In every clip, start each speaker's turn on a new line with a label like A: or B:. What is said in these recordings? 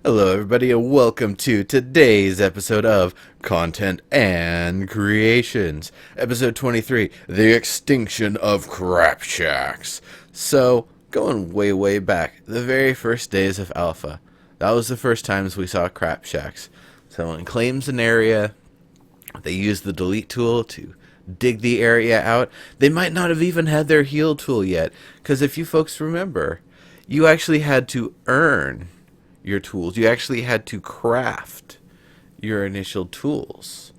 A: Hello, everybody, and welcome to today's episode of Content and Creations, episode 23, The Extinction of Crapshacks. So, going way, way back, the very first days of Alpha, that was the first times we saw Crapshacks. Someone claims an area, they use the delete tool to dig the area out. They might not have even had their heal tool yet, because if you folks remember, you actually had to earn your tools. You actually had to craft your initial tools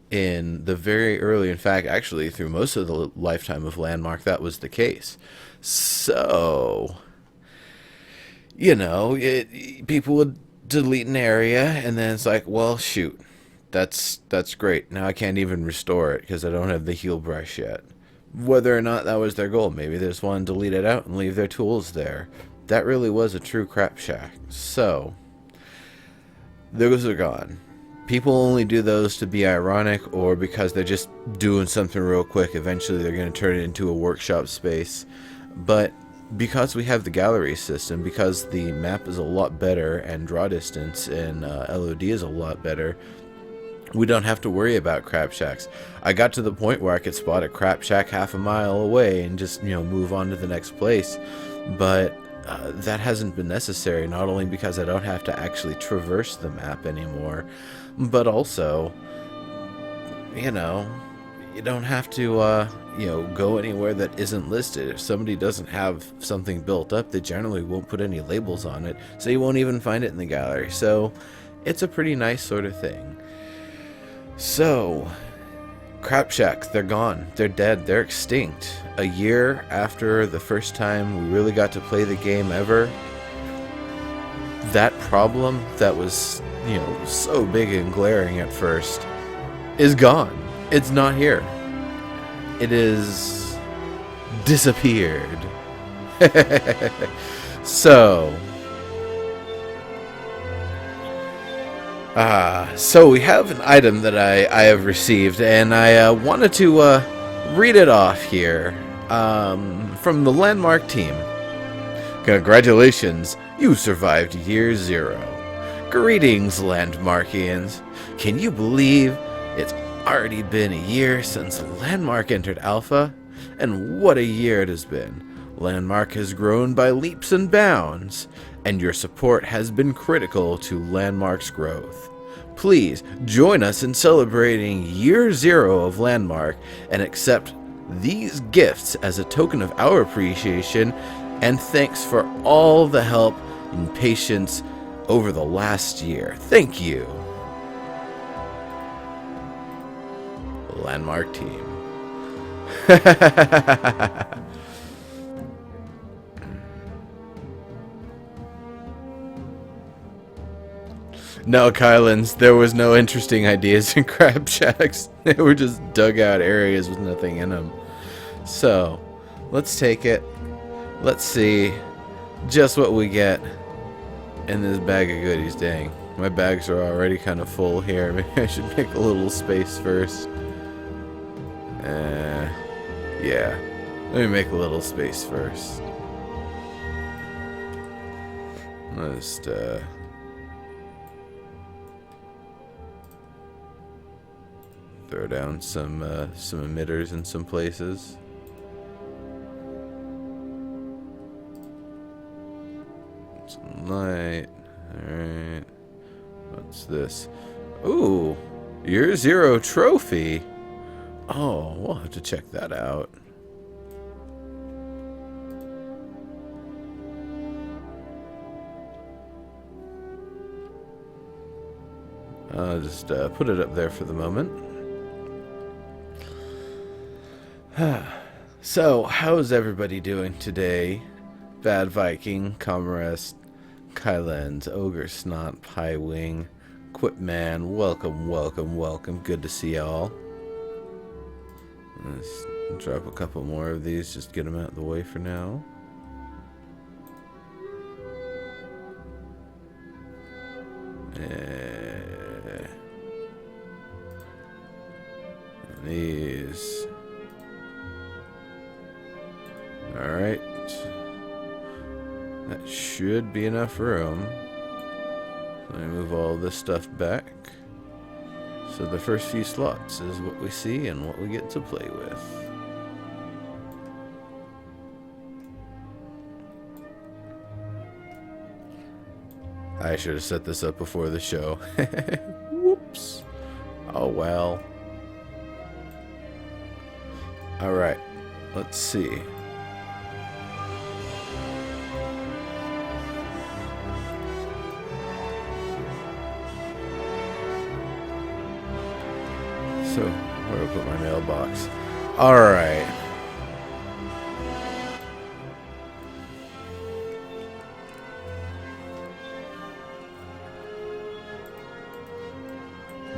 A: in the very early, in fact, actually through most of the lifetime of Landmark, that was the case. So, people would delete an area, and then it's like, well, shoot, that's great. Now I can't even restore it because I don't have the heal brush yet. Whether or not that was their goal, maybe they just want to delete it out and leave their tools there. That really was a true crap shack. So, those are gone. People only do those to be ironic or because they're just doing something real quick. Eventually they're going to turn it into a workshop space. But because we have the gallery system, because the map is a lot better and draw distance and LOD is a lot better, we don't have to worry about crap shacks. I got to the point where I could spot a crap shack half a mile away and just, move on to the next place. But that hasn't been necessary, not only because I don't have to actually traverse the map anymore, but also, you don't have to, go anywhere that isn't listed. If somebody doesn't have something built up, they generally won't put any labels on it, so you won't even find it in the gallery. So, it's a pretty nice sort of thing. So, Crapshacks, they're gone. They're dead. They're extinct. A year after the first time we really got to play the game ever, that problem that was, so big and glaring at first is gone. It's not here. It is disappeared. So, so we have an item that I have received, and I wanted to read it off here from the Landmark team. Congratulations, you survived year 0. Greetings, Landmarkians. Can you believe it's already been a year since Landmark entered Alpha? And what a year it has been. Landmark has grown by leaps and bounds, and your support has been critical to Landmark's growth. Please join us in celebrating year 0 of Landmark and accept these gifts as a token of our appreciation and thanks for all the help and patience over the last year. Thank you. Landmark team. No, Kylans, there was no interesting ideas in Crab Shacks. They were just dug out areas with nothing in them. So, let's take it. Let's see just what we get in this bag of goodies. Dang, my bags are already kind of full here. Maybe I should make a little space first. Yeah. Let me make a little space first. Just, throw down some emitters in some places. Some light. Alright. What's this? Ooh! Year 0 trophy! Oh, we'll have to check that out. I'll just put it up there for the moment. So, how's everybody doing today? Bad Viking, Comrest, Kylens, Ogre Snot, Pie Wing, Quipman, welcome, welcome, welcome. Good to see y'all. Let's drop a couple more of these, just get them out of the way for now. These. Alright. That should be enough room. Let me move all this stuff back. So the first few slots is what we see and what we get to play with. I should have set this up before the show. Whoops. Oh well. Alright. Let's see. So, where do I put my mailbox? Alright.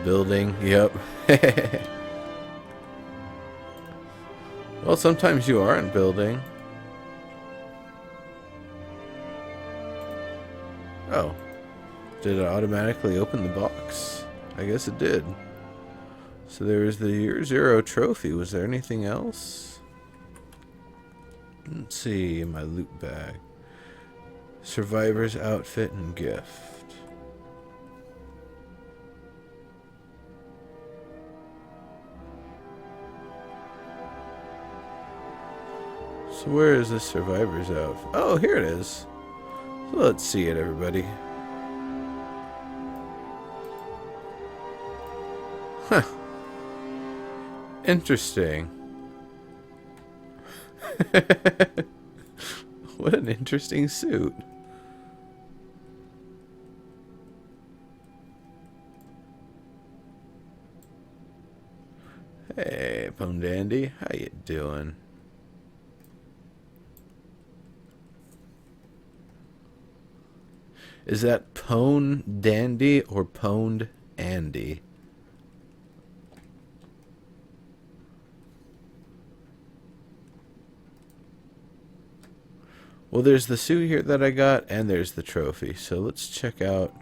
A: Building, yep. Well, sometimes you aren't building. Oh. Did it automatically open the box? I guess it did. So there was the Year Zero trophy. Was there anything else? Let's see, my loot bag. Survivor's outfit and gift. So where is this survivor's outfit? Oh, here it is. So let's see it, everybody. Huh. Interesting. What an interesting suit. Hey, Pone Dandy, how you doing? Is that Pone Dandy or Pwned Andy? Well, there's the suit here that I got, and there's the trophy. So let's check out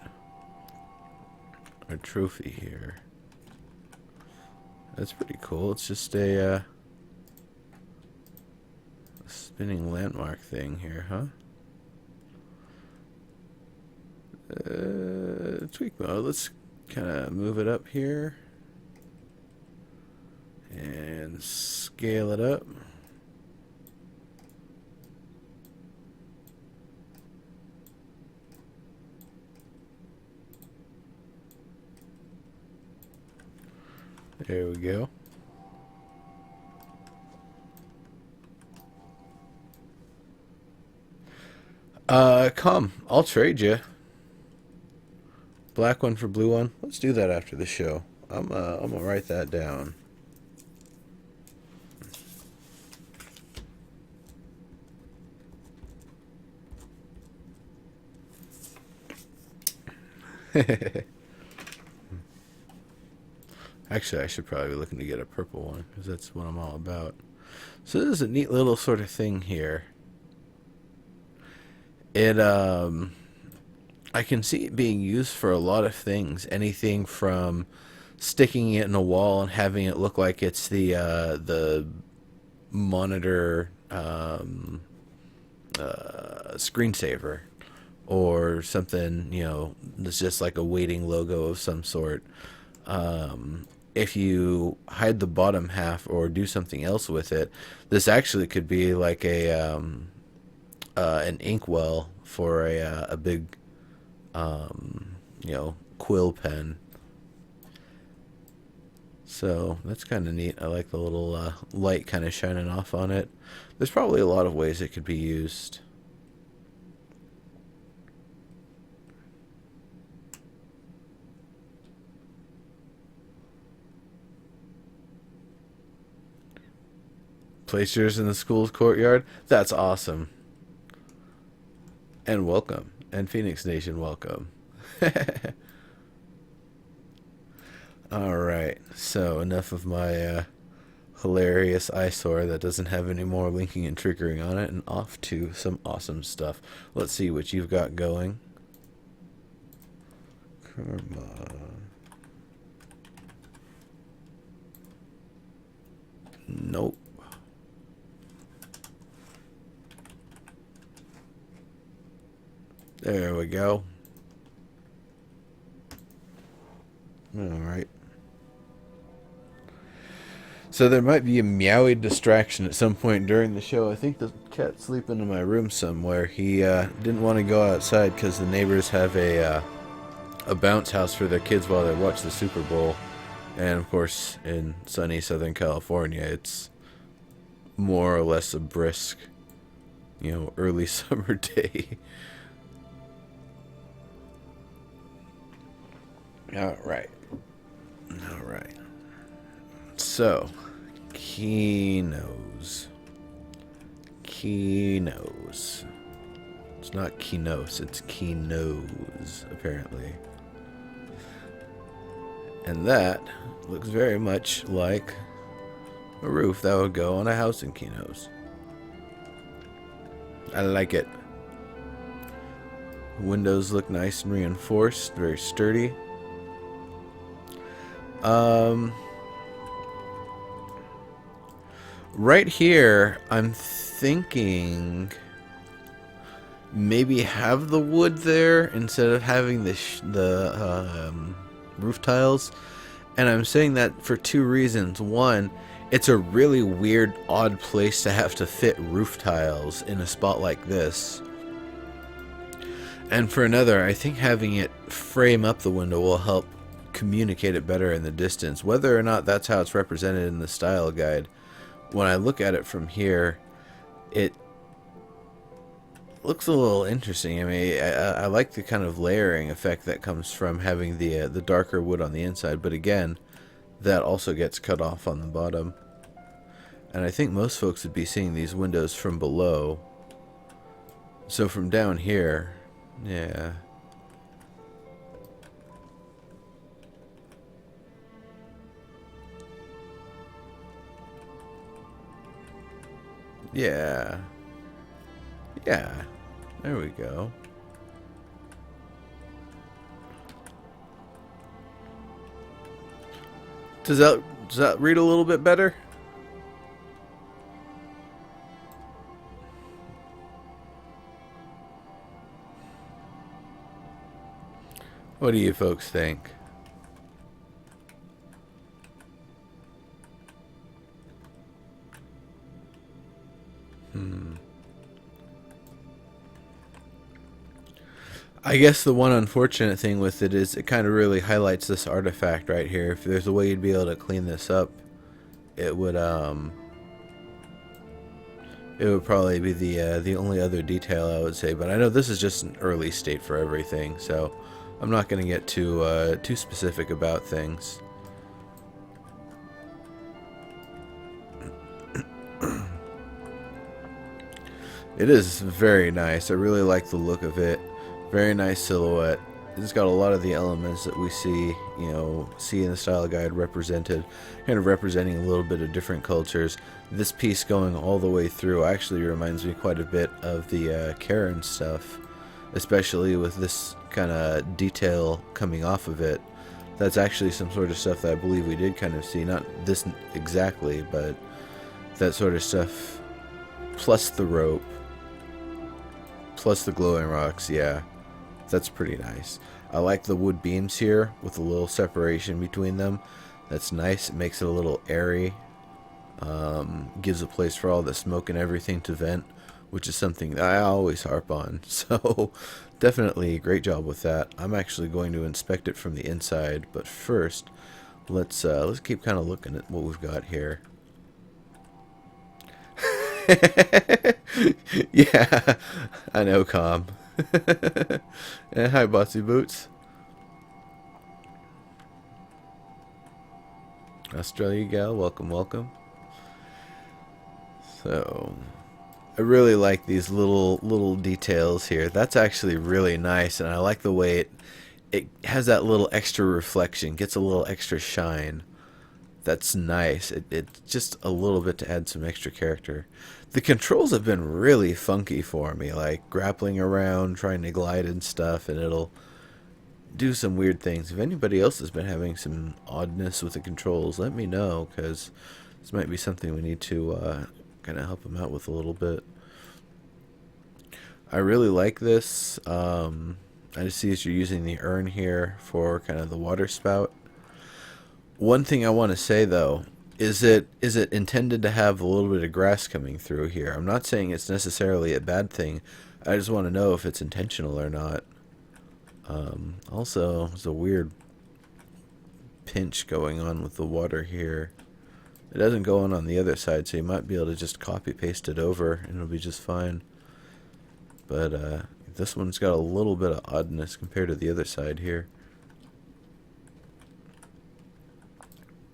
A: our trophy here. That's pretty cool. It's just a spinning landmark thing here, huh? Tweak mode. Let's kind of move it up here and scale it up. There we go. Come. I'll trade you. Black one for blue one. Let's do that after the show. I'm gonna write that down. Actually, I should probably be looking to get a purple one, because that's what I'm all about. So this is a neat little sort of thing here. It, I can see it being used for a lot of things. Anything from sticking it in a wall and having it look like it's the monitor screensaver, or something, you know, that's just like a waiting logo of some sort. If you hide the bottom half or do something else with it, this actually could be like a an inkwell for a big you know, quill pen. So that's kind of neat. I like the little light kind of shining off on it. There's probably a lot of ways it could be used. Place yours in the school's courtyard. That's awesome. And welcome. And Phoenix Nation, welcome. Alright, so enough of my hilarious eyesore that doesn't have any more linking and triggering on it, and off to some awesome stuff. Let's see what you've got going. Come on. Nope. There we go. Alright. So there might be a meowy distraction at some point during the show. I think the cat's sleeping in my room somewhere. He didn't want to go outside because the neighbors have a bounce house for their kids while they watch the Super Bowl. And of course, in sunny Southern California, it's more or less a brisk, early summer day. Alright. Alright. So, Keynos. Keynos. It's not Keynos, it's Keynos, apparently. And that looks very much like a roof that would go on a house in Keynos. I like it. Windows look nice and reinforced, very sturdy. Right here, I'm thinking maybe have the wood there instead of having the roof tiles. And I'm saying that for two reasons. One, it's a really weird, odd place to have to fit roof tiles in a spot like this. And for another, I think having it frame up the window will help communicate it better in the distance. Whether or not that's how it's represented in the style guide, when I look at it from here, it looks a little interesting. I mean, I like the kind of layering effect that comes from having the darker wood on the inside, but again, that also gets cut off on the bottom. And I think most folks would be seeing these windows from below. So from down here, yeah. Yeah. Yeah. There we go. Does that read a little bit better? What do you folks think? I guess the one unfortunate thing with it is it kind of really highlights this artifact right here. If there's a way you'd be able to clean this up, it would probably be the only other detail I would say. But I know this is just an early state for everything, so I'm not going to get too specific about things. It is very nice. I really like the look of it. Very nice silhouette. It's got a lot of the elements that we see in the style guide represented, kind of representing a little bit of different cultures. This piece going all the way through actually reminds me quite a bit of the Karen stuff, especially with this kind of detail coming off of it. That's actually some sort of stuff that I believe we did kind of see, not this exactly, but that sort of stuff, plus the rope, plus the glowing rocks. Yeah, that's pretty nice. I like the wood beams here with a little separation between them. That's nice. It makes it a little airy. Gives a place for all the smoke and everything to vent, which is something that I always harp on. So definitely great job with that. I'm actually going to inspect it from the inside, but first let's keep kind of looking at what we've got here. Yeah, I know, calm. And hi, Botsy Boots. Australia gal, welcome, welcome. So, I really like these little details here. That's actually really nice, and I like the way it has that little extra reflection, gets a little extra shine. That's nice. It's just a little bit to add some extra character. The controls have been really funky for me, like grappling around, trying to glide and stuff, and it'll do some weird things. If anybody else has been having some oddness with the controls, let me know, because this might be something we need to kind of help them out with a little bit. I really like this. I just see that you're using the urn here for kind of the water spout. One thing I want to say though, is it intended to have a little bit of grass coming through here? I'm not saying it's necessarily a bad thing. I just want to know if it's intentional or not. Also, there's a weird pinch going on with the water here. It doesn't go on the other side, so you might be able to just copy paste it over and it'll be just fine. But this one's got a little bit of oddness compared to the other side here.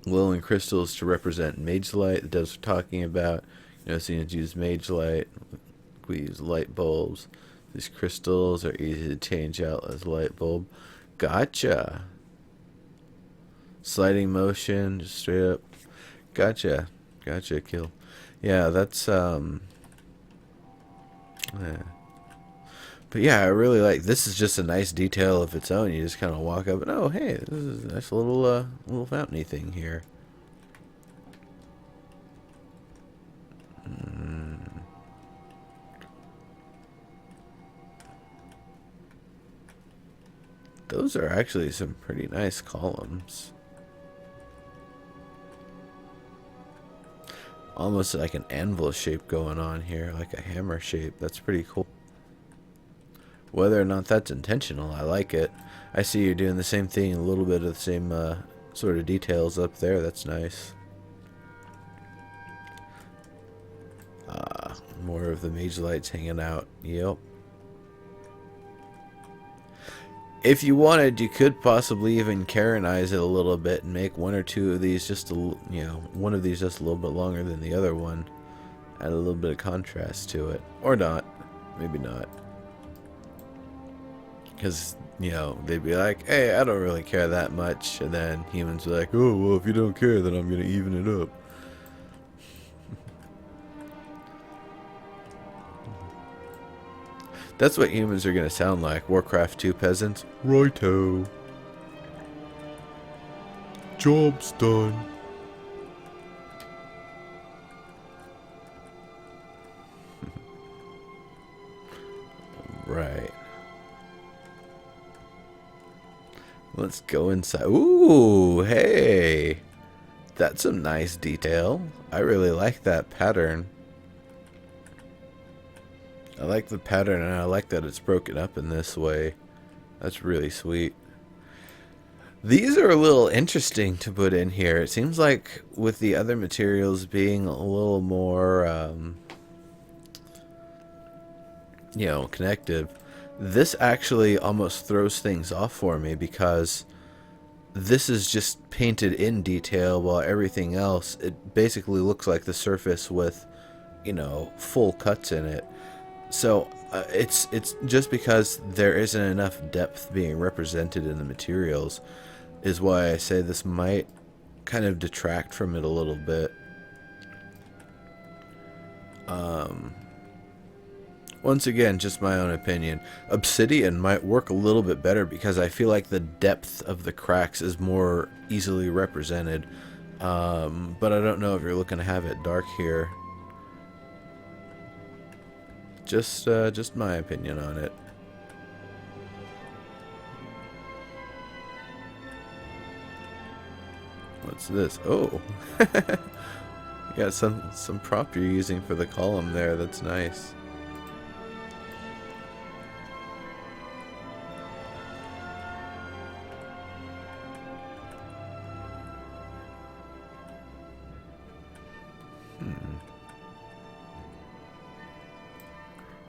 A: Glowing crystals to represent mage light. That does what we're talking about. You know, so you use mage light. We use light bulbs. These crystals are easy to change out as light bulb. Gotcha. Sliding motion, just straight up. Gotcha. Gotcha, kill. Yeah, that's yeah. But yeah, I really like this. Is just a nice detail of its own. You just kind of walk up and, oh hey, this is a nice little fountainy thing here. Those are actually some pretty nice columns. Almost like an anvil shape going on here, like a hammer shape. That's pretty cool. Whether or not that's intentional, I like it. I see you're doing the same thing, a little bit of the same sort of details up there. That's nice. More of the mage lights hanging out. Yep. If you wanted, you could possibly even Karenize it a little bit and make one or two of these just one of these just a little bit longer than the other one. Add a little bit of contrast to it. Or not. Maybe not. Because, they'd be like, hey, I don't really care that much. And then humans are like, oh, well, if you don't care, then I'm going to even it up. That's what humans are going to sound like. Warcraft 2 peasants. Righto. Job's done. Right. Let's go inside. Ooh, hey. That's some nice detail. I really like that pattern. I like the pattern, and I like that it's broken up in this way. That's really sweet. These are a little interesting to put in here. It seems like with the other materials being a little more, connective, this actually almost throws things off for me because this is just painted in detail while everything else, it basically looks like the surface with, full cuts in it. So it's just because there isn't enough depth being represented in the materials is why I say this might kind of detract from it a little bit. Once again, just my own opinion. Obsidian might work a little bit better because I feel like the depth of the cracks is more easily represented. But I don't know if you're looking to have it dark here. Just my opinion on it. What's this? Oh, you got some prop you're using for the column there. That's nice.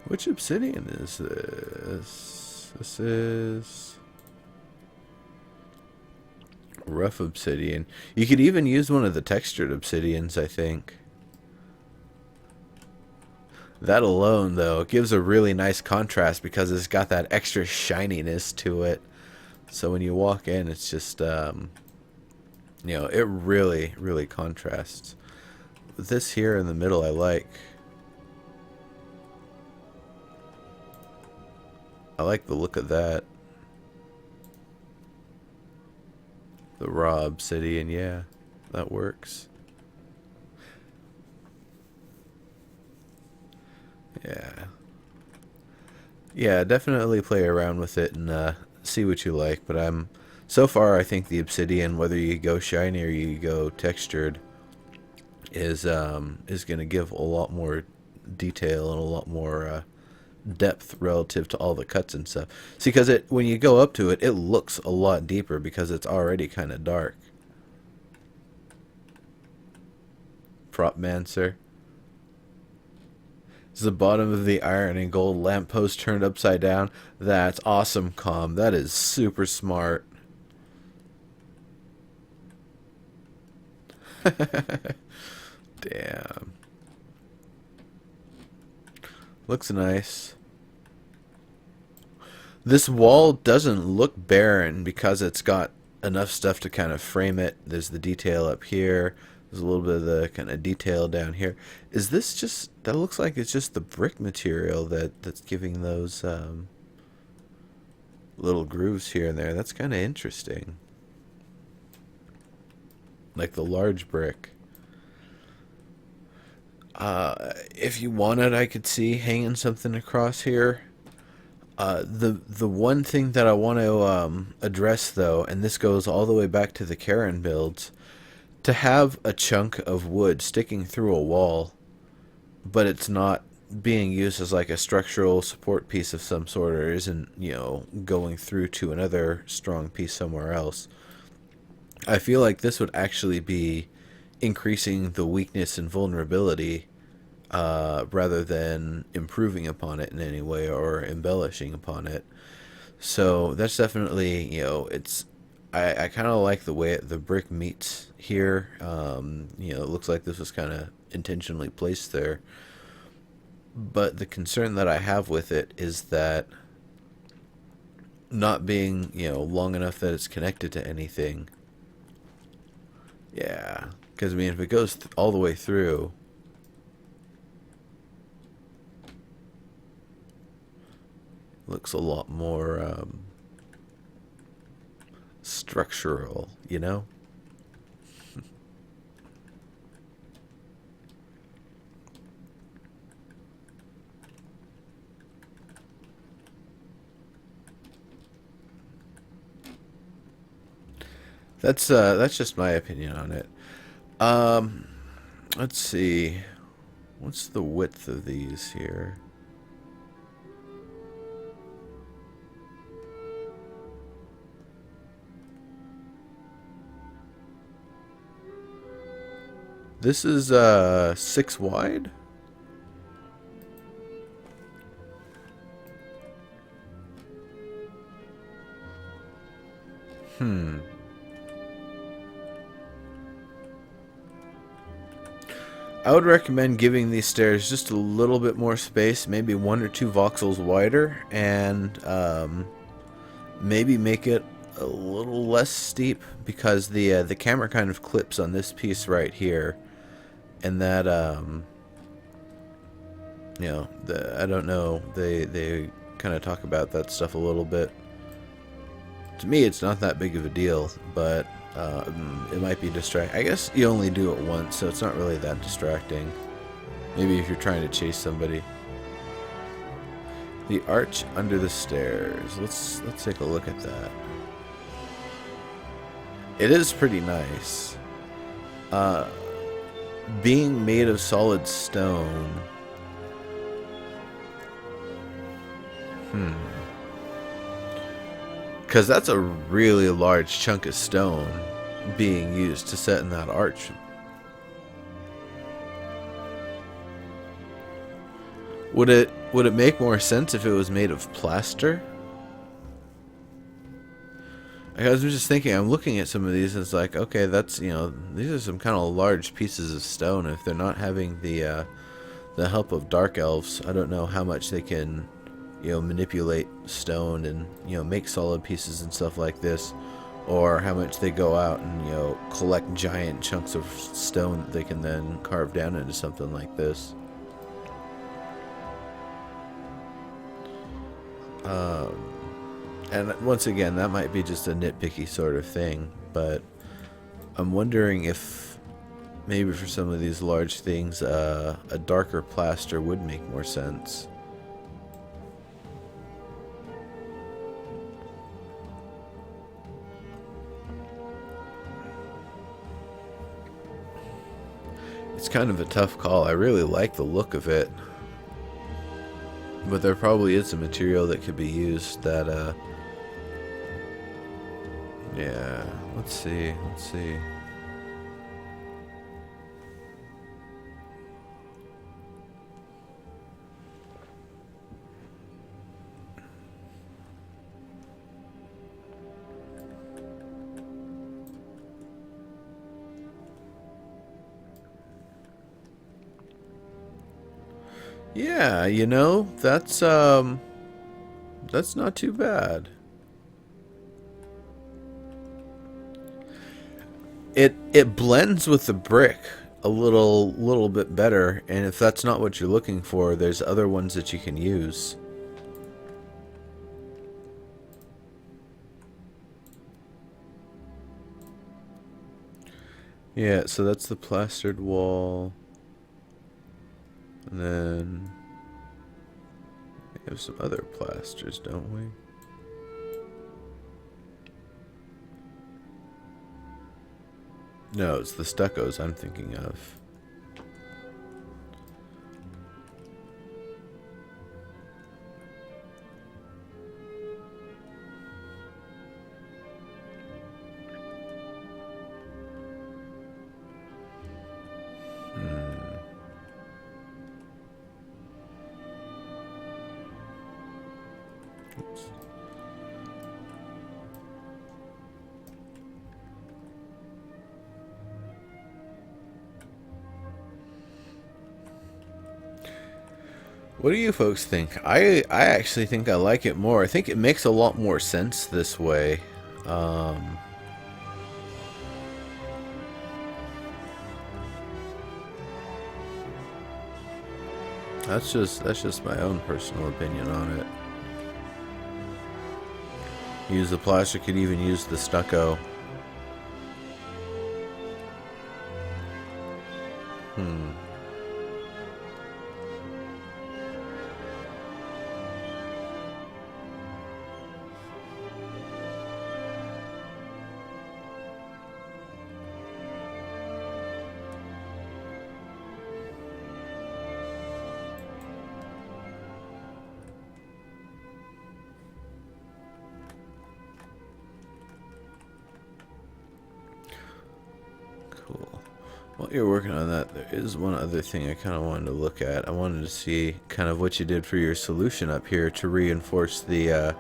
A: Which obsidian is this? This is rough obsidian. You could even use one of the textured obsidians, I think. That alone, though, gives a really nice contrast because it's got that extra shininess to it. So when you walk in, it's just, it really, really contrasts. This here in the middle, I like. I like the look of that. The raw obsidian, yeah, that works. Yeah. Yeah, definitely play around with it and see what you like, but I'm So far, I think the obsidian, whether you go shiny or you go textured, is going to give a lot more detail and a lot more depth relative to all the cuts and stuff. See, because it when you go up to it, it looks a lot deeper because it's already kind of dark. Propmancer. Is the bottom of the iron and gold lamppost turned upside down? That's awesome, Com. That is super smart. Damn. Looks nice. This wall doesn't look barren because it's got enough stuff to kind of frame it. There's the detail up here. There's a little bit of the kind of detail down here. Is this just... That looks like it's just the brick material that's giving those little grooves here and there. That's kind of interesting. Like the large brick. If you wanted, I could see hanging something across here. The one thing that I want to address, though, and this goes all the way back to the Karen builds, to have a chunk of wood sticking through a wall, but it's not being used as like a structural support piece of some sort, or isn't, you know, going through to another strong piece somewhere else. I feel like this would actually be increasing the weakness and vulnerability rather than improving upon it in any way or embellishing upon it. So that's definitely, you know, I kind of like the way the brick meets here. You know, it looks like this was kind of intentionally placed there. But the concern that I have with it is that not being, you know, long enough that it's connected to anything. Yeah, because I mean, if it goes all the way through, looks a lot more structural, you know? That's just my opinion on it. Um, let's see. What's the width of these here? This is 6 wide. I would recommend giving these stairs just a little bit more space, maybe 1 or 2 voxels wider, and maybe make it a little less steep, because the camera kind of clips on this piece right here, and that you know, I don't know, they kind of talk about that stuff a little bit. To me, it's not that big of a deal, but it might be distracting. I guess you only do it once, so it's not really that distracting. Maybe if you're trying to chase somebody. The arch under the stairs. Let's take a look at that. It is pretty nice. Being made of solid stone. Because that's a really large chunk of stone being used to set in that arch. Would it make more sense if it was made of plaster? I was just thinking, I'm looking at some of these and it's like, okay, that's, you know, these are some kind of large pieces of stone. If they're not having the help of dark elves, I don't know how much they can, you know, manipulate stone and, you know, make solid pieces and stuff like this, or how much they go out and, you know, collect giant chunks of stone that they can then carve down into something like this. And once again, that might be just a nitpicky sort of thing, but I'm wondering if maybe for some of these large things, a darker plaster would make more sense. It's kind of a tough call. I really like the look of it, but there probably is a material that could be used that, yeah, let's see, let's see. Yeah, you know, that's not too bad. It blends with the brick a little bit better, and if that's not what you're looking for, there's other ones that you can use. Yeah, so that's the plastered wall. And then we have some other plasters, don't we? No, it's the stuccos I'm thinking of. Oops. What do you folks think? I actually think I like it more. I think it makes a lot more sense this way. Um, that's just my own personal opinion on it. Use the plaster, could even use the stucco. Hmm. Cool. While you're working on that, there is one other thing I kind of wanted to look at. I wanted to see kind of what you did for your solution up here to reinforce the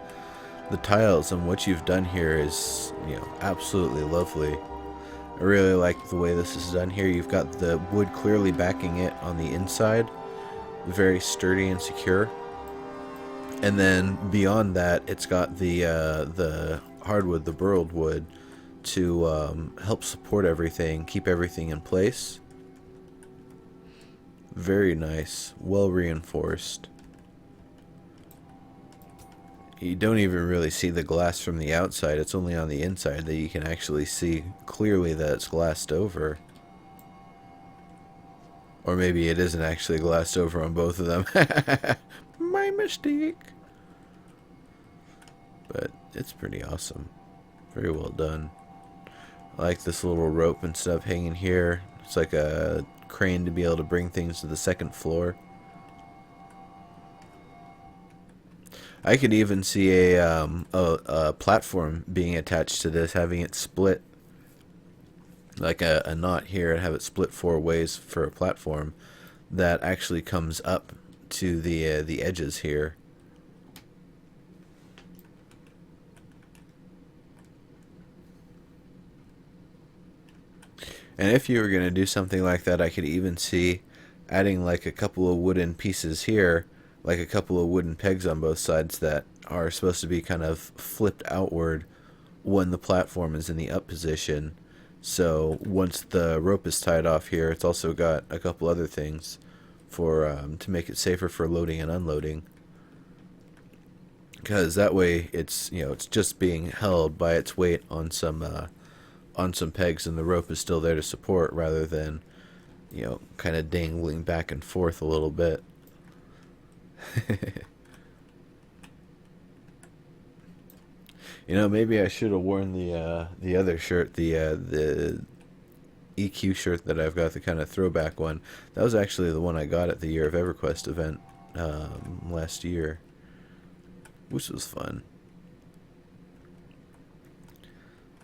A: tiles, and what you've done here is, you know, absolutely lovely. I really like the way this is done here. You've got the wood clearly backing it on the inside, very sturdy and secure. And then beyond that, it's got the hardwood, the burled wood, to help support everything, keep everything in place. Very nice, well reinforced. You don't even really see the glass from the outside. It's only on the inside that you can actually see clearly that it's glassed over. Or maybe it isn't actually glassed over on both of them. My mistake. But it's pretty awesome. Very well done. I like this little rope and stuff hanging here. It's like a crane to be able to bring things to the second floor. I could even see a platform being attached to this, having it split like a knot here, and have it split 4 ways for a platform that actually comes up to the edges here. And if you were going to do something like that, I could even see adding like a couple of wooden pieces here, like a couple of wooden pegs on both sides that are supposed to be kind of flipped outward when the platform is in the up position. So once the rope is tied off here, it's also got a couple other things for to make it safer for loading and unloading. Because that way, it's, you know, it's just being held by its weight on some pegs, and the rope is still there to support, rather than, you know, kind of dangling back and forth a little bit. You know, maybe I should have worn the other shirt, the EQ shirt that I've got, the kind of throwback one. That was actually the one I got at the Year of EverQuest event last year, which was fun.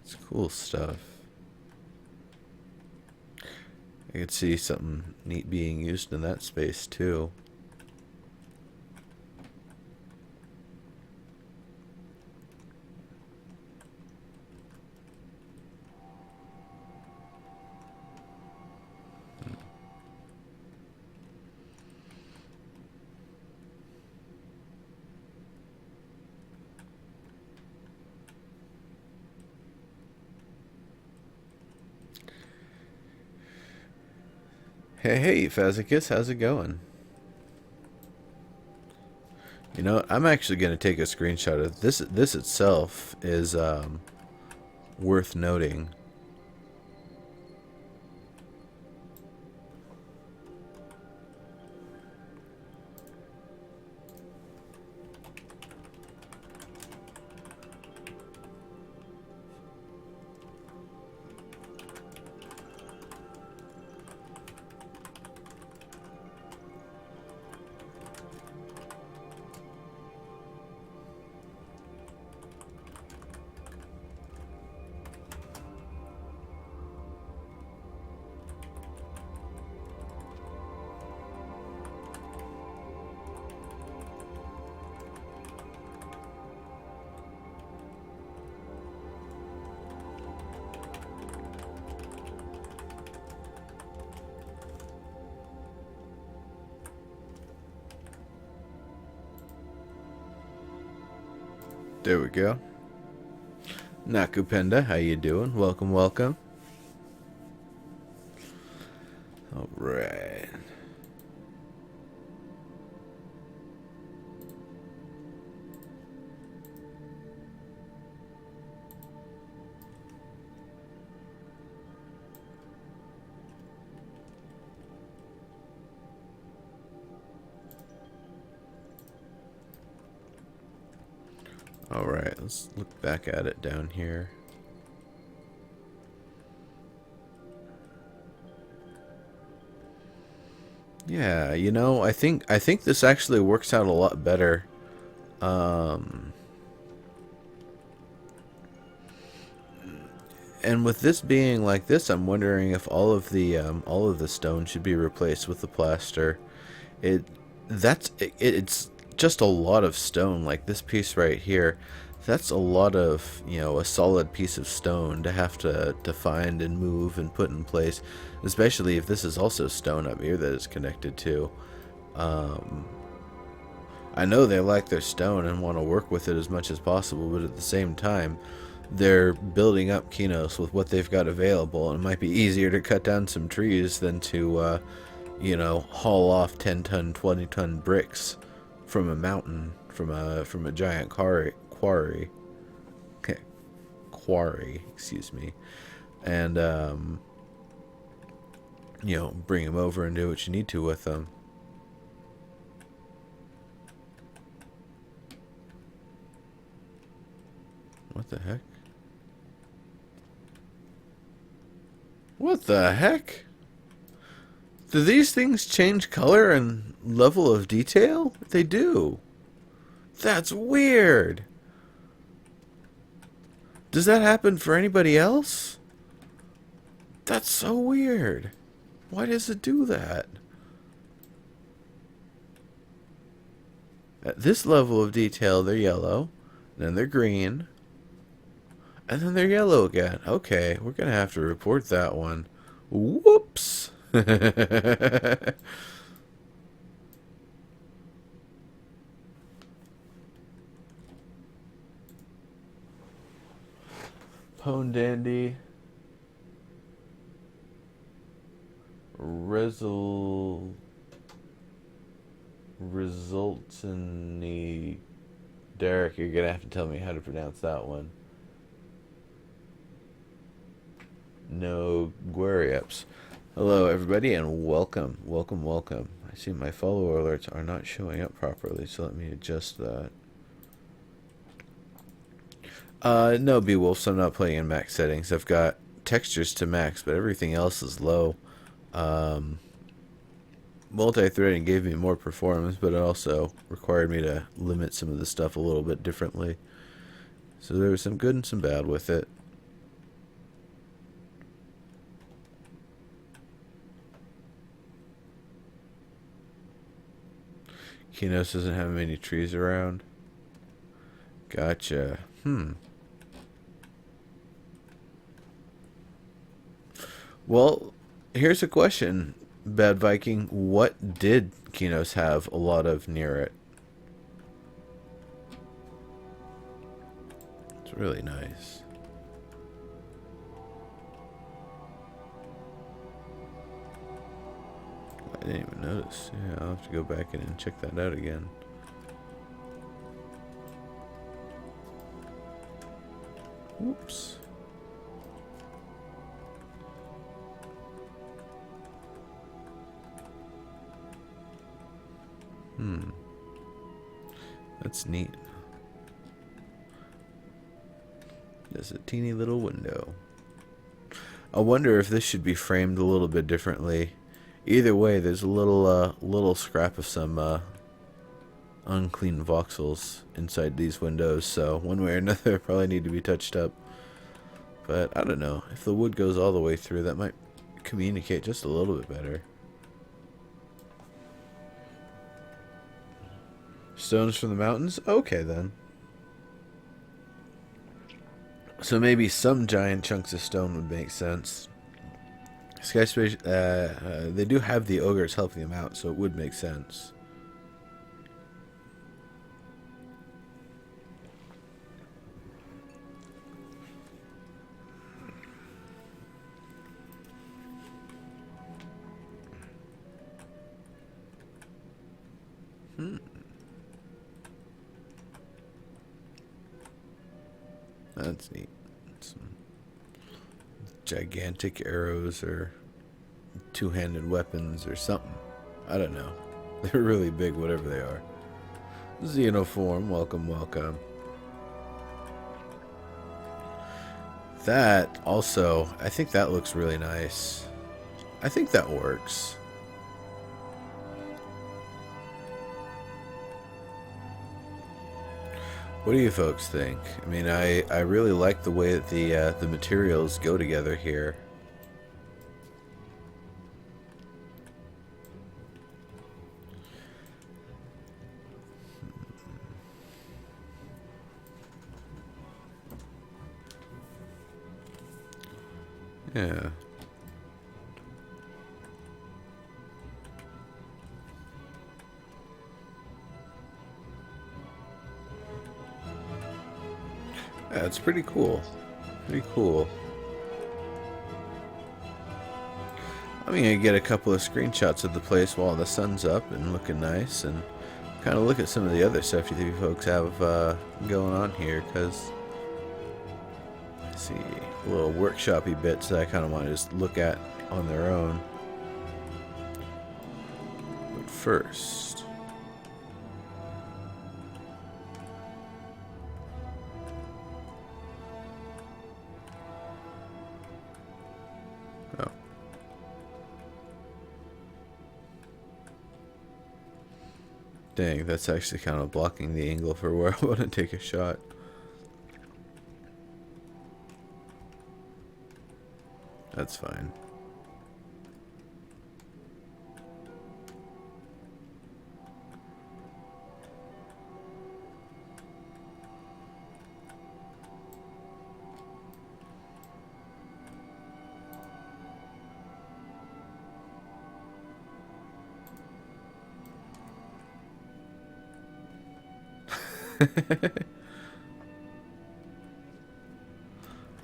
A: It's cool stuff. I could see something neat being used in that space too. Hey, Fazicus, how's it going? You know, I'm actually going to take a screenshot of this. This itself is worth noting. There we go. Nakupenda, how you doing? Welcome, welcome. All right. Alright, let's look back at it down here. Yeah, you know, I think this actually works out a lot better. And with this being like this, I'm wondering if all of the stone should be replaced with the plaster. It's just a lot of stone. Like this piece right here, that's a lot of, you know, a solid piece of stone to have to find and move and put in place, especially if this is also stone up here that is connected to. I know they like their stone and want to work with it as much as possible, but at the same time, they're building up Kinos with what they've got available, and it might be easier to cut down some trees than to, you know, haul off 10-ton, 20-ton bricks from a mountain, from a giant quarry, excuse me, and you know, bring them over and do what you need to with them. What the heck? What the heck? Do these things change color and level of detail? They do. That's weird. Does that happen for anybody else? That's so weird. Why does it do that? At this level of detail, they're yellow, then they're green, and then they're yellow again. Okay, we're gonna have to report that one. Whoops. Pone Dandy. Results in the... Derek, you're gonna have to tell me how to pronounce that one. No Guariups. Hello everybody and welcome. I see my follower alerts are not showing up properly, so let me adjust that. No, Beowulfs, I'm not playing in max settings. I've got textures to max, but everything else is low. Multi-threading gave me more performance, but it also required me to limit some of the stuff a little bit differently. So there was some good and some bad with it. Kinos doesn't have many trees around. Gotcha. Well, here's a question, Bad Viking. What did Kinos have a lot of near it? It's really nice. I didn't even notice. Yeah, I'll have to go back in and check that out again. Whoops. That's neat. There's a teeny little window. I wonder if this should be framed a little bit differently. Either way, there's a little scrap of some unclean voxels inside these windows, so one way or another they probably need to be touched up. But I don't know, if the wood goes all the way through, that might communicate just a little bit better. Stones from the mountains? Okay then. So maybe some giant chunks of stone would make sense. Skyspace, they do have the ogres helping them out, so it would make sense. That's neat. Some gigantic arrows or two-handed weapons or something. I don't know. They're really big, whatever they are. Xenoform, welcome, welcome. That also, I think that looks really nice. I think that works. What do you folks think? I mean, I really like the way that the materials go together here. Yeah. Yeah, it's pretty cool. Pretty cool. I'm gonna get a couple of screenshots of the place while the sun's up and looking nice, and kind of look at some of the other stuff you folks have going on here, because I see little workshopy bits that I kind of want to just look at on their own. But first, dang, that's actually kind of blocking the angle for where I want to take a shot. That's fine.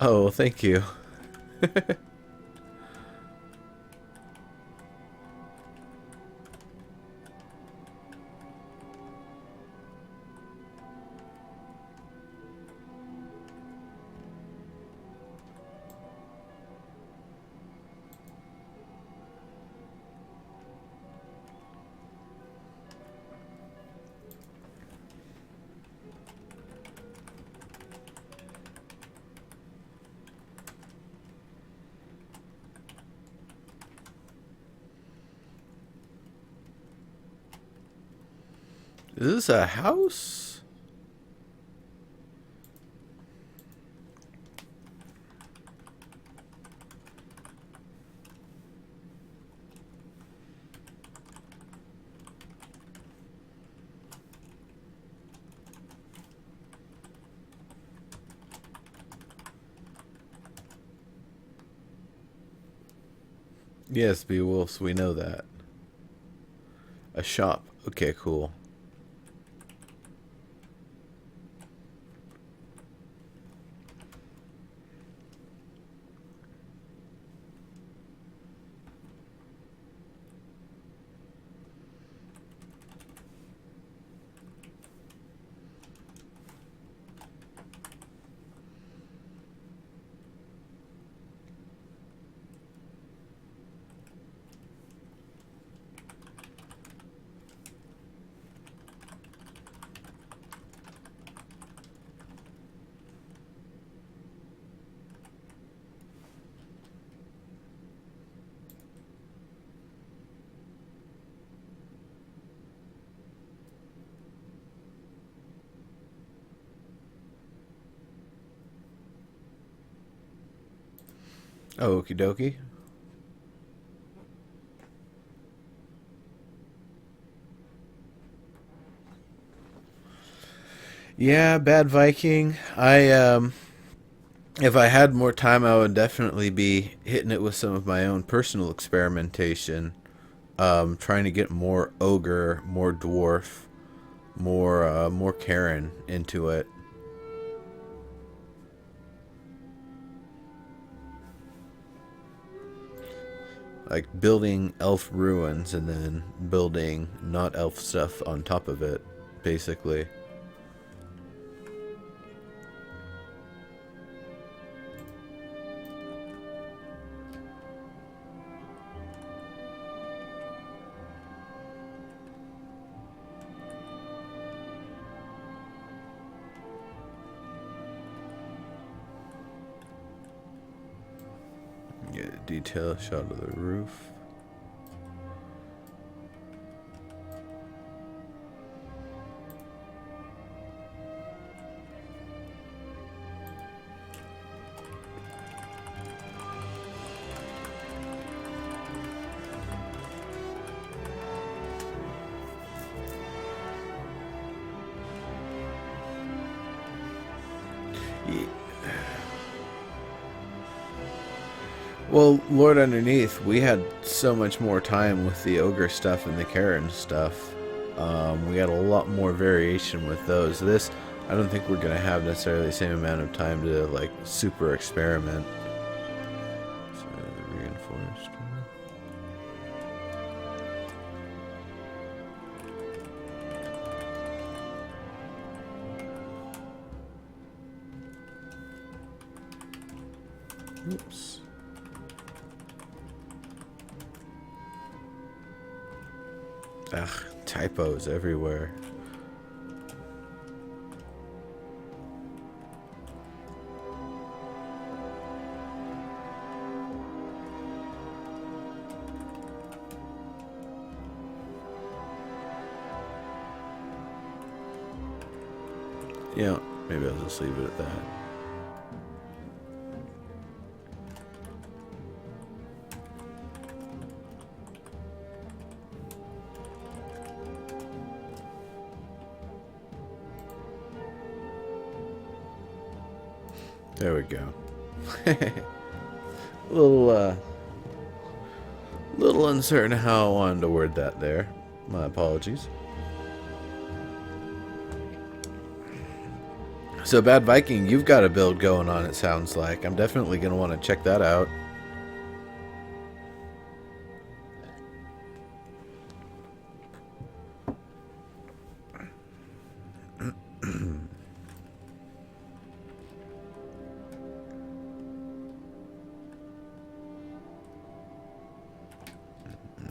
A: Oh, thank you. Is this a house? Yes, Beowulfs, we know that. A shop. Okay, cool. Oh, okie dokie. Yeah, Bad Viking. If I had more time, I would definitely be hitting it with some of my own personal experimentation. Trying to get more ogre, more dwarf, more Karen into it. Like building elf ruins and then building not elf stuff on top of it, basically. Get a detail shot of the roof. Yeah. Well, Lord Underneath, we had so much more time with the ogre stuff and the Karen stuff. We had a lot more variation with those. This, I don't think we're going to have necessarily the same amount of time to, like, super experiment. So, reinforced. Oops. Ugh, typos everywhere. Yeah, maybe I'll just leave it at that. There we go. little little uncertain how I wanted to word that there. My apologies. So Bad Viking, you've got a build going on, it sounds like. I'm definitely going to want to check that out.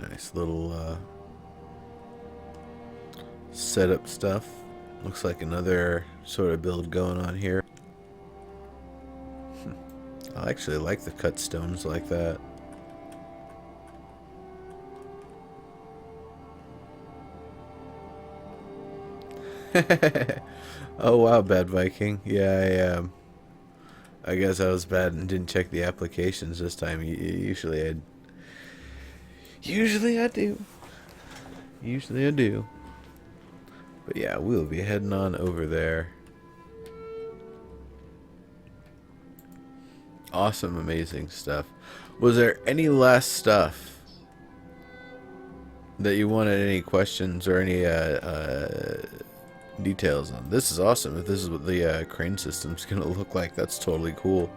A: Nice little setup stuff. Looks like another sort of build going on here. I actually like the cut stones like that. Oh wow, Bad Viking. Yeah, I guess I was bad and didn't check the applications this time. Usually I do. Usually I do. But yeah, we'll be heading on over there. Awesome, amazing stuff. Was there any last stuff that you wanted, any questions or any details on? This is awesome. If this is what the crane system's going to look like, that's totally cool.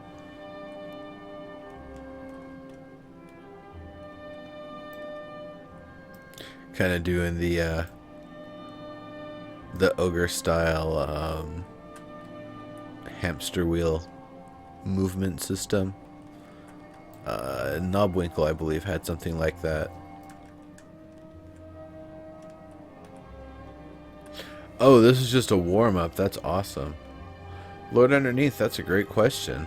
A: Kind of doing the ogre style hamster wheel movement system. Knobwinkle, I believe, had something like that. Oh, this is just a warm-up. That's awesome. Lord Underneath, that's a great question.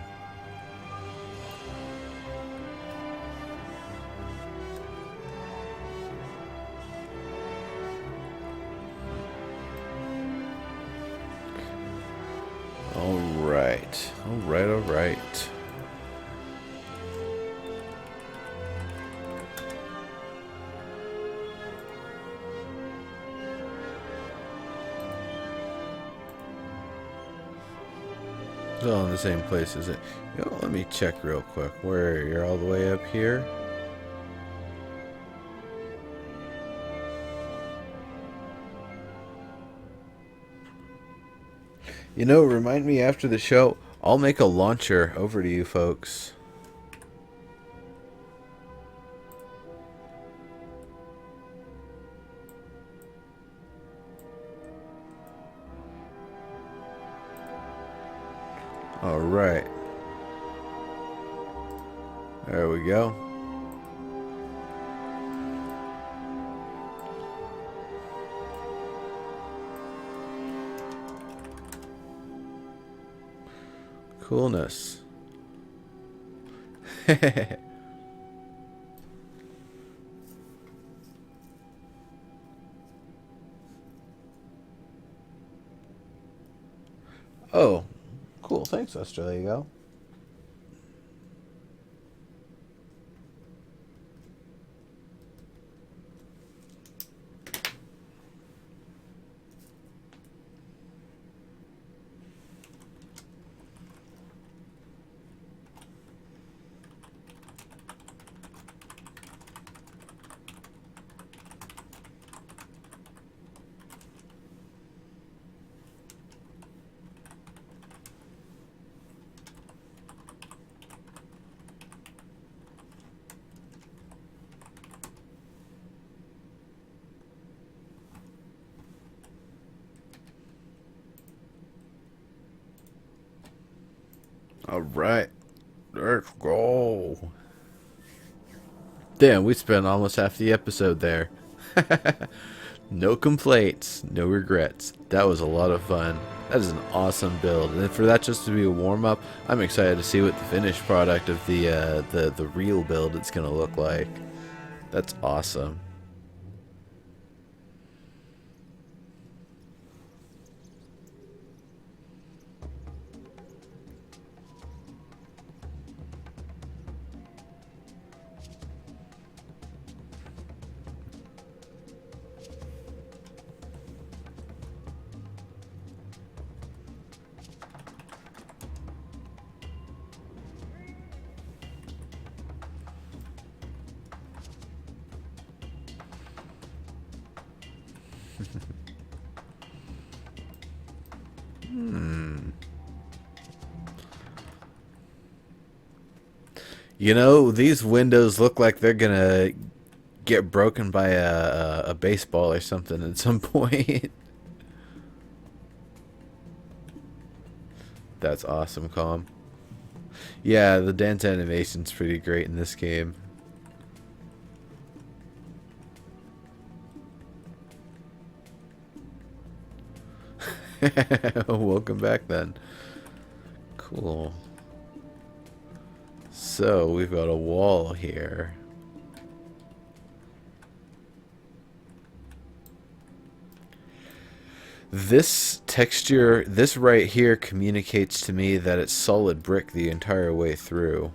A: Alright. Alright. It's all in the same place, is it? You know, let me check real quick. Where you're all the way up here? You know, remind me after the show. I'll make a launcher over to you folks. Alright. There we go. Coolness. Oh, cool. Thanks, Australia. Go. Alright. Let's go. Damn, we spent almost half the episode there. No complaints, no regrets. That was a lot of fun. That is an awesome build, and for that just to be a warm up, I'm excited to see what the finished product of the real build it's gonna look like. That's awesome. You know, these windows look like they're gonna get broken by a baseball or something at some point. That's awesome, Calm. Yeah, the dance animation's pretty great in this game. Welcome back then. Cool. So, we've got a wall here. This texture, this right here communicates to me that it's solid brick the entire way through.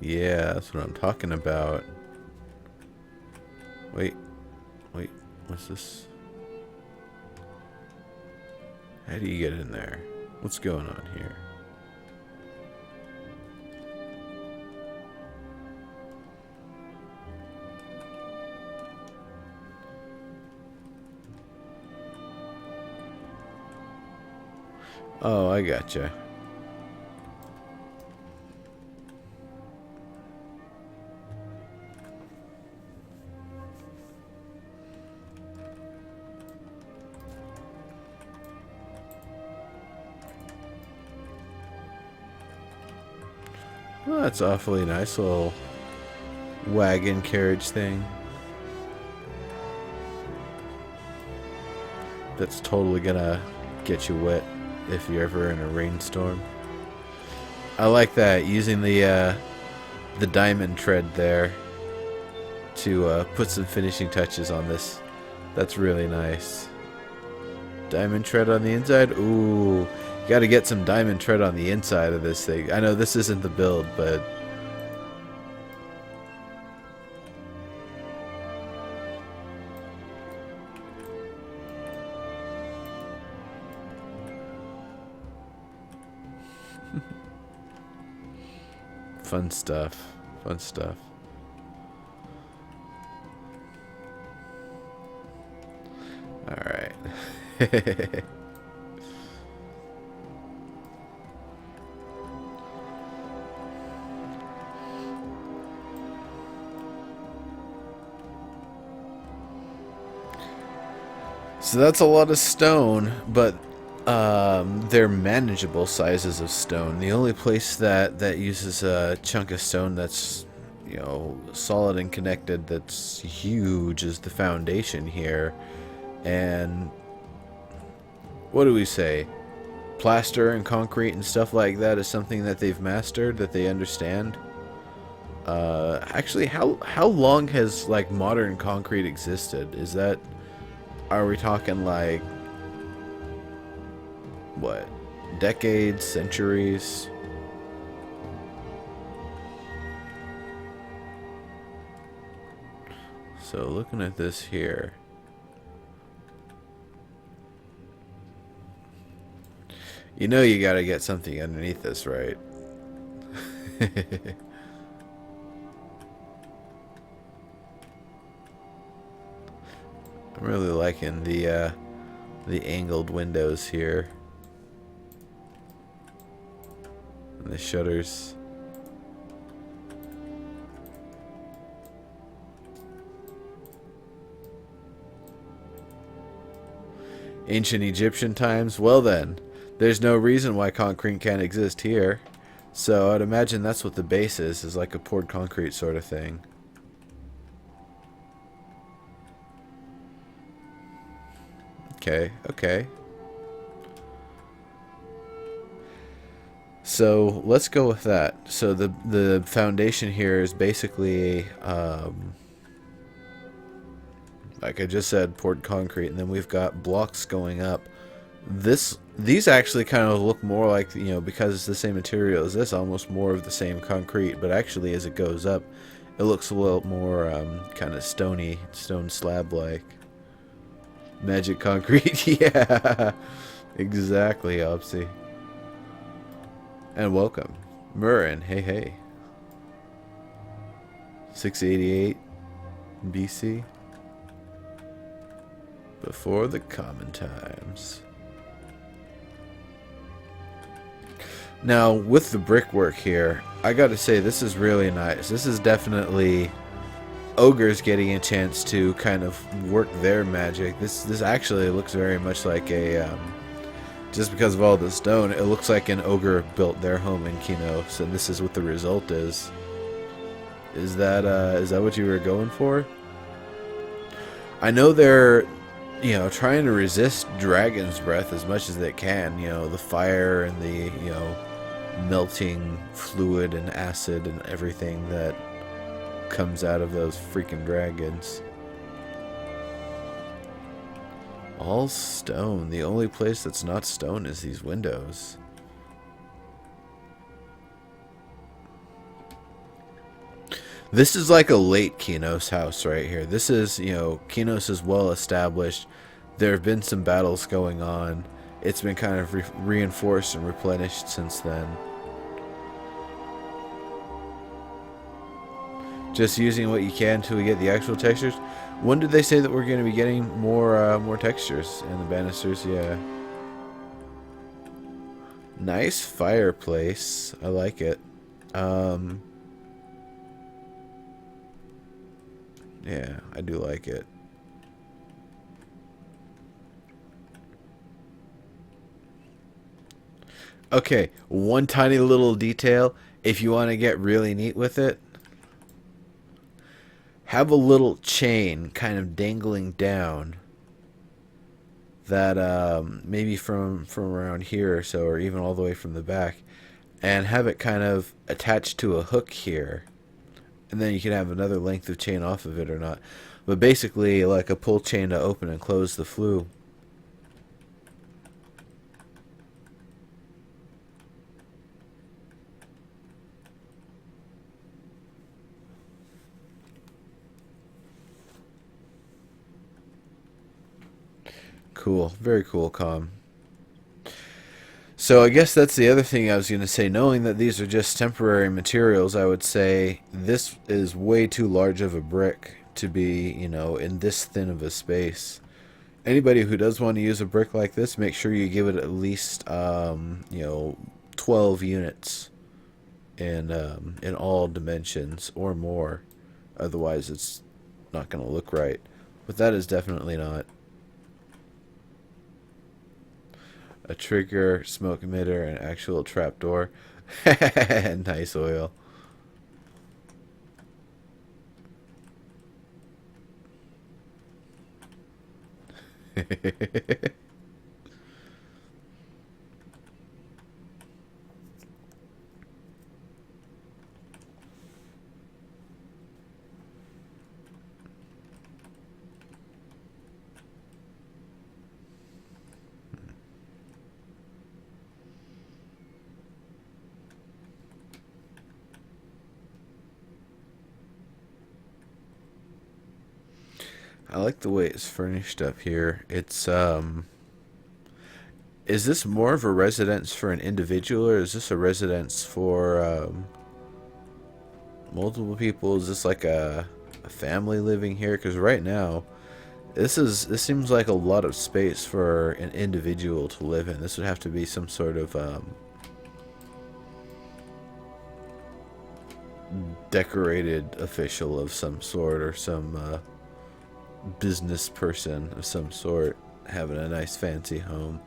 A: Yeah, that's what I'm talking about. Wait, what's this? How do you get in there? What's going on here? Oh, I gotcha. Well, that's awfully nice little wagon carriage thing. That's totally gonna get you wet if you're ever in a rainstorm. I like that, using the diamond tread there to put some finishing touches on this. That's really nice. Diamond tread on the inside? Ooh, you gotta get some diamond tread on the inside of this thing. I know this isn't the build, but fun stuff. Fun stuff. Alright. So that's a lot of stone, but they're manageable sizes of stone. The only place that uses a chunk of stone that's, you know, solid and connected, that's huge, is the foundation here. And what do we say? Plaster and concrete and stuff like that is something that they've mastered, that they understand. Actually, how long has like modern concrete existed? Is that, are we talking like, what, decades, centuries? So looking at this here, you know you gotta get something underneath this, right? I'm really liking the angled windows here. And the shutters. Ancient Egyptian times? Well then, there's no reason why concrete can't exist here. So I'd imagine that's what the base is like a poured concrete sort of thing. Okay, okay. So let's go with that. So the foundation here is basically, like I just said, poured concrete, and then we've got blocks going up. These actually kind of look more like, you know, because it's the same material as this, almost more of the same concrete. But actually, as it goes up, it looks a little more kind of stone slab like. Magic concrete, yeah, exactly, Opsy. And welcome, Murrin. Hey, hey. 688 BC, before the common times. Now, with the brickwork here, I gotta say this is really nice. This is definitely ogres getting a chance to kind of work their magic. This actually looks very much like a just because of all the stone, it looks like an ogre built their home in Kinos, and this is what the result is. Is that what you were going for? I know they're, trying to resist dragon's breath as much as they can. The fire and the, melting fluid and acid and everything that comes out of those freaking dragons. All stone. The only place that's not stone is these windows. This is like a late Kinos house right here. This is, Kinos is well established. There have been some battles going on. It's been kind of reinforced and replenished since then. Just using what you can until we get the actual textures. When did they say that we're going to be getting more textures in the banisters? Yeah. Nice fireplace. I like it. Yeah, I do like it. Okay, one tiny little detail. If you want to get really neat with it, have a little chain kind of dangling down that maybe from around here or so, or even all the way from the back, and have it kind of attached to a hook here, and then you can have another length of chain off of it or not, but basically like a pull chain to open and close the flue. Cool, very cool, Calm. So I guess that's the other thing I was going to say. Knowing that these are just temporary materials, I would say this is way too large of a brick to be, in this thin of a space. Anybody who does want to use a brick like this, make sure you give it at least, 12 units in all dimensions or more. Otherwise, it's not going to look right. But that is definitely not. A trigger, smoke emitter, and actual trapdoor. Nice oil. I like the way it's furnished up here. It's is this more of a residence for an individual, or is this a residence for multiple people? Is this like a family living here? Because right now, this seems like a lot of space for an individual to live in. This would have to be some sort of decorated official of some sort, or some business person of some sort having a nice fancy home.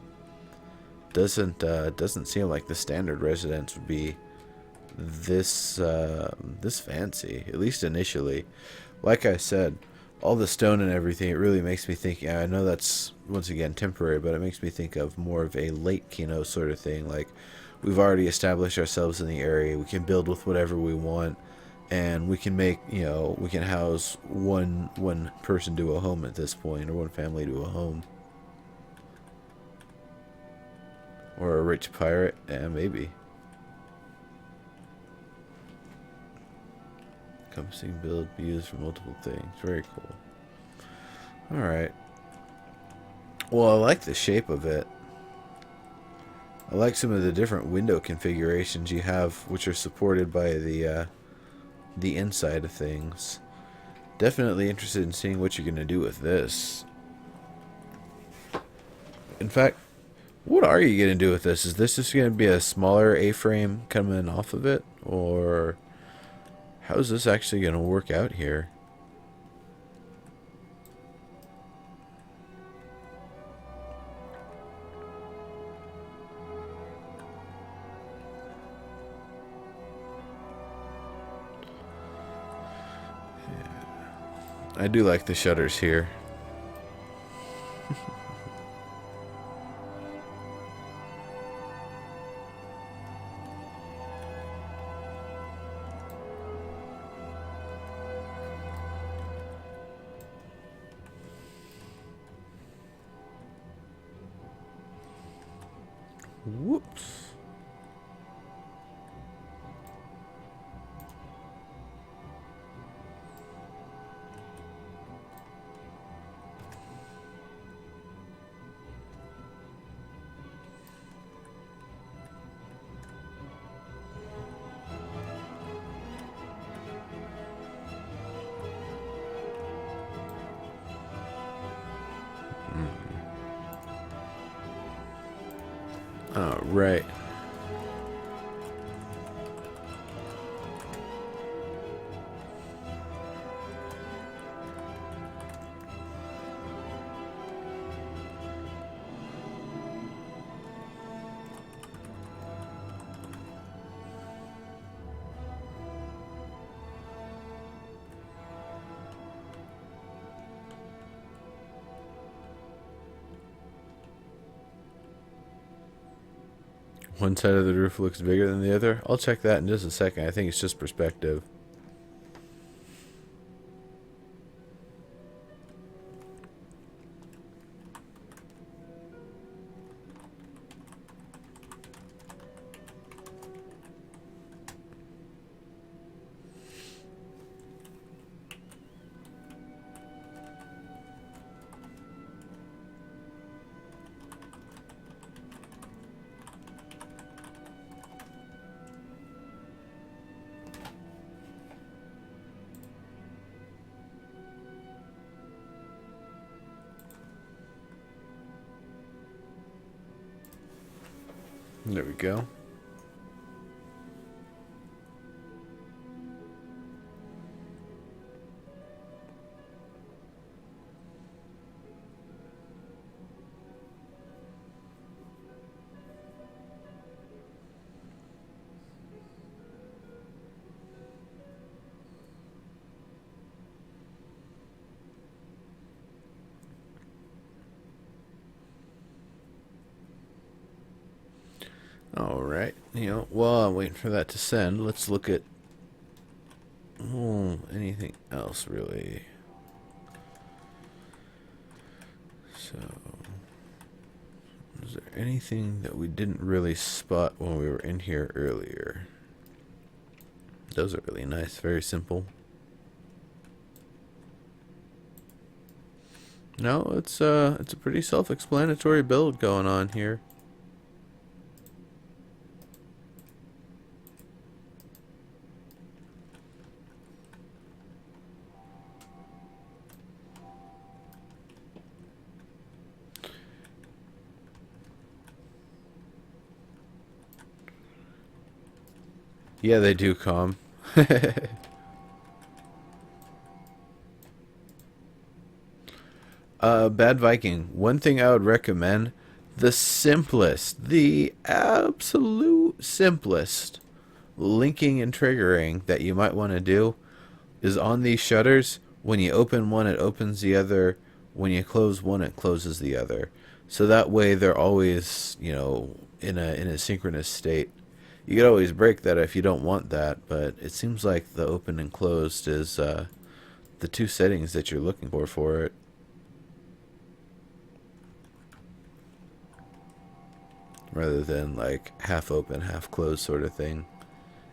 A: Doesn't seem like the standard residence would be this fancy, at least initially. Like I said, all the stone and everything, it really makes me think. I know that's once again temporary, but it makes me think of more of a late Kino sort of thing. Like, we've already established ourselves in the area. We can build with whatever we want, and we can make, we can house one person to a home at this point, or one family to a home. Or a rich pirate, yeah, maybe. Encompassing build, be used for multiple things. Very cool. Alright. Well, I like the shape of it. I like some of the different window configurations you have, which are supported by the inside of things. Definitely interested in seeing what you're going to do with this. In fact, what are you going to do with this? Is this just going to be a smaller A-frame coming off of it? Or how is this actually going to work out here? I do like the shutters here. Whoops. All right. One side of the roof looks bigger than the other. I'll check that in just a second. I think it's just perspective. There we go. Alright, while I'm waiting for that to send, let's look at anything else really. So, is there anything that we didn't really spot when we were in here earlier? Those are really nice, very simple. No, it's a pretty self-explanatory build going on here. Yeah, they do calm. Bad Viking. One thing I would recommend, the absolute simplest linking and triggering that you might want to do is on these shutters. When you open one, it opens the other. When you close one, it closes the other. So that way they're always, in a synchronous state. You could always break that if you don't want that, but it seems like the open and closed is the two settings that you're looking for it. Rather than like half open, half closed sort of thing.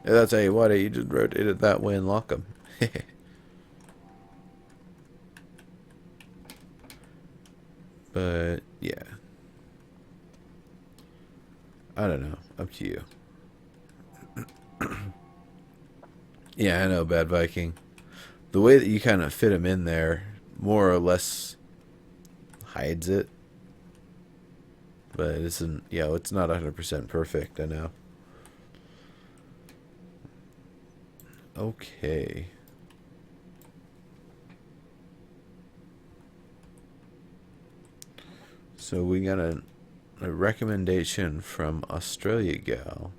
A: And I'll tell you what, you just rotate it that way and lock them. But yeah, I don't know. Up to you. Yeah, I know, Bad Viking. The way that you kind of fit them in there more or less hides it. But it isn't, it's not 100% perfect, I know. Okay. So we got a recommendation from Australia Gal.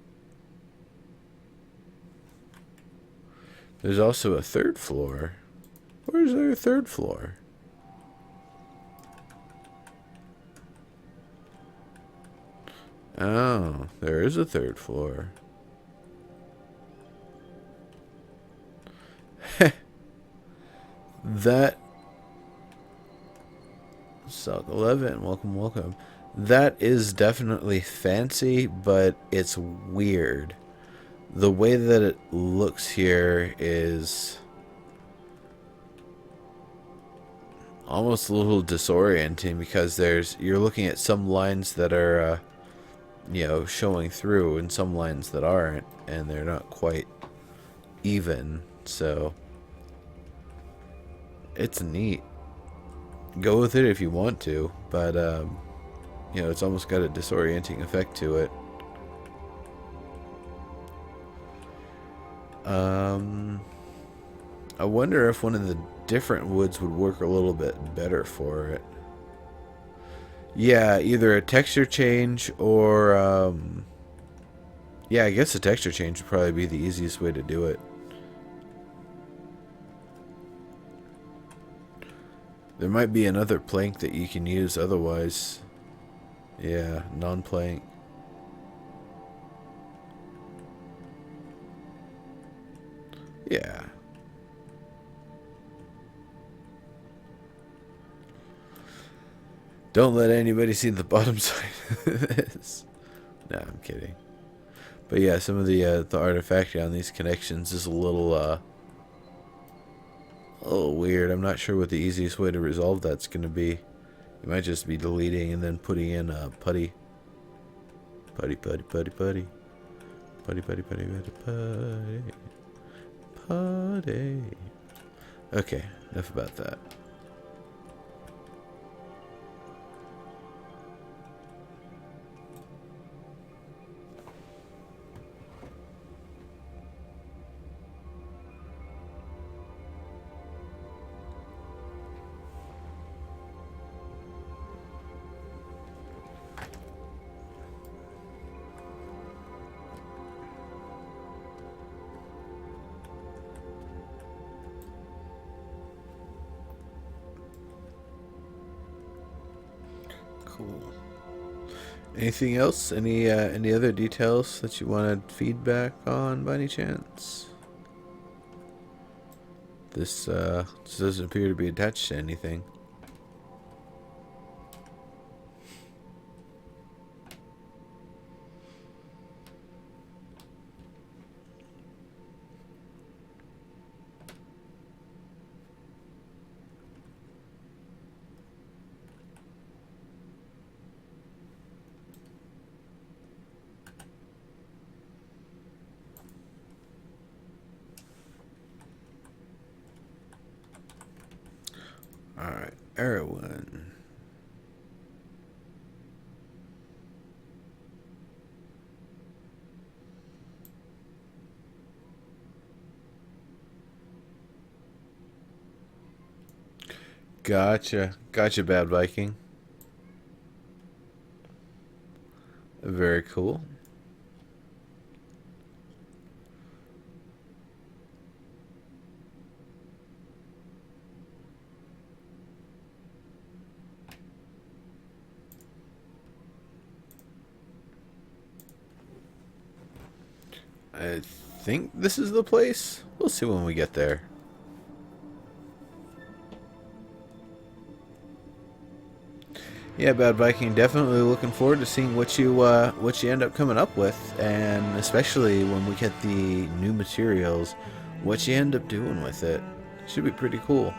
A: There's also a third floor. Where's our third floor? Oh, there is a third floor. That Suck 11, welcome. That is definitely fancy, but it's weird. The way that it looks here is almost a little disorienting because you're looking at some lines that are showing through and some lines that aren't, and they're not quite even. So it's neat. Go with it if you want to, but it's almost got a disorienting effect to it. I wonder if one of the different woods would work a little bit better for it. Yeah, either a texture change or yeah, I guess a texture change would probably be the easiest way to do it. There might be another plank that you can use otherwise. Yeah, non-plank. Yeah. Don't let anybody see the bottom side of this. No, I'm kidding. But yeah, some of the artifacting on these connections is a little weird. I'm not sure what the easiest way to resolve that's going to be. You might just be deleting and then putting in putty. Putty, putty, putty, putty. Putty, putty, putty, putty, putty. Putty. Okay, enough about that. Cool. Anything else? Any other details that you wanted feedback on by any chance? This doesn't appear to be attached to anything. Alright, Erwin. Gotcha. Gotcha, Bad Viking. Very cool. I think this is the place. We'll see when we get there. Yeah, Bad Viking, definitely looking forward to seeing what you end up coming up with, and especially when we get the new materials, what you end up doing with it. Should be pretty cool.